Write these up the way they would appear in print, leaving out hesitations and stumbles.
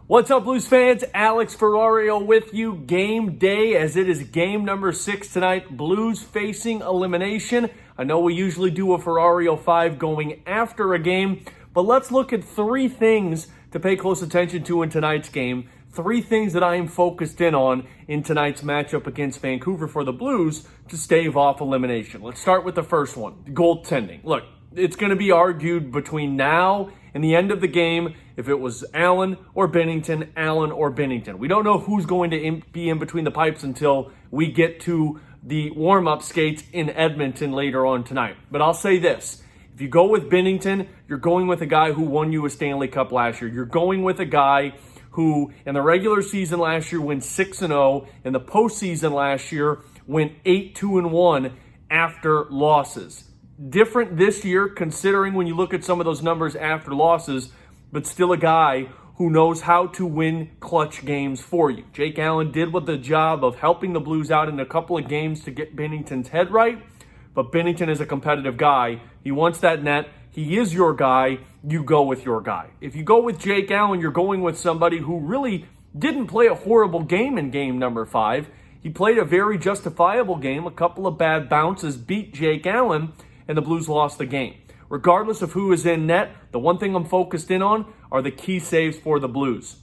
What's up, Blues fans? Alex Ferrario with you. Game day, as it is game number 6 tonight. Blues facing elimination. I know we usually do a Ferrario 5 going after a game, but let's look at 3 things to pay close attention to in tonight's game. 3 things that I am focused in on in tonight's matchup against Vancouver for the Blues to stave off elimination. Let's start with the first one, goaltending. Look, it's going to be argued between now and the end of the game if it was Allen or Binnington, Allen or Binnington. We don't know who's going to be in between the pipes until we get to the warm-up skates in Edmonton later on tonight. But I'll say this. If you go with Binnington, you're going with a guy who won you a Stanley Cup last year. You're going with a guy who in the regular season last year went 6-0. In the postseason last year went 8-2-1 after losses. Different this year, considering when you look at some of those numbers after losses, but still a guy who knows how to win clutch games for you. Jake Allen did the job of helping the Blues out in a couple of games to get Binnington's head right, but Binnington is a competitive guy. He wants that net. He is your guy. You go with your guy. If you go with Jake Allen, you're going with somebody who really didn't play a horrible game in game number 5. He played a very justifiable game. A couple of bad bounces beat Jake Allen, and the Blues lost the game. Regardless of who is in net, the one thing I'm focused in on are the key saves for the Blues.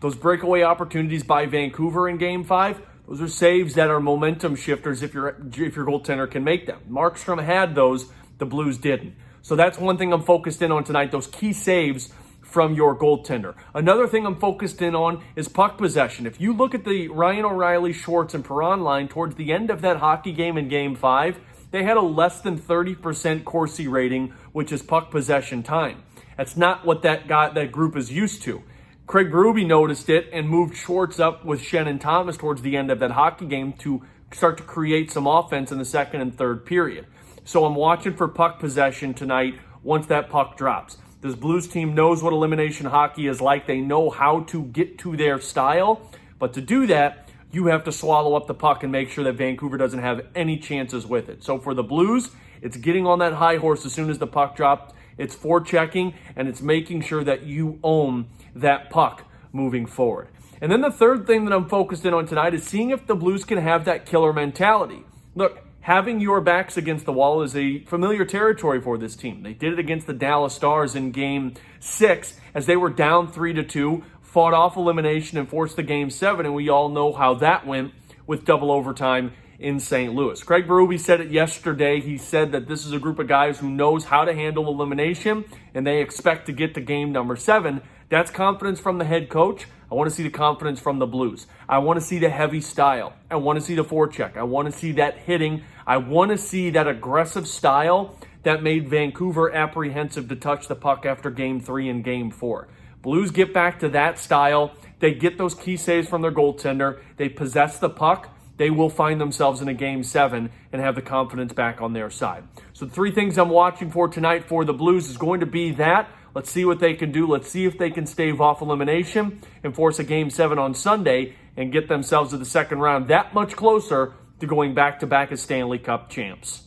Those breakaway opportunities by Vancouver in Game 5, those are saves that are momentum shifters if your goaltender can make them. Markstrom had those, the Blues didn't. So that's one thing I'm focused in on tonight, those key saves from your goaltender. Another thing I'm focused in on is puck possession. If you look at the Ryan O'Reilly, Schwartz, and Perron line towards the end of that hockey game in Game 5, they had a less than 30% Corsi rating, which is puck possession time. That's not what that group is used to. Craig Berube noticed it and moved Schwartz up with Shannon Thomas towards the end of that hockey game to start to create some offense in the second and third period. So I'm watching for puck possession tonight once that puck drops. This Blues team knows what elimination hockey is like. They know how to get to their style. But to do that, you have to swallow up the puck and make sure that Vancouver doesn't have any chances with it. So for the Blues, it's getting on that high horse as soon as the puck drops. It's forechecking, and it's making sure that you own that puck moving forward. And then the third thing that I'm focused in on tonight is seeing if the Blues can have that killer mentality. Look, having your backs against the wall is a familiar territory for this team. They did it against the Dallas Stars in Game 6 as they were down 3-2, fought off elimination and forced the Game 7, and we all know how that went with double overtime in St. Louis. Craig Berube said it yesterday. He said that this is a group of guys who knows how to handle elimination, and they expect to get to game number 7. That's confidence from the head coach. I want to see the confidence from the Blues. I want to see the heavy style. I want to see the forecheck. I want to see that hitting. I want to see that aggressive style that made Vancouver apprehensive to touch the puck after Game 3 and Game 4. Blues get back to that style. They get those key saves from their goaltender. They possess the puck. They will find themselves in a Game 7 and have the confidence back on their side. So the 3 things I'm watching for tonight for the Blues is going to be that. Let's see what they can do. Let's see if they can stave off elimination and force a Game 7 on Sunday and get themselves to the second round that much closer to going back-to-back as Stanley Cup champs.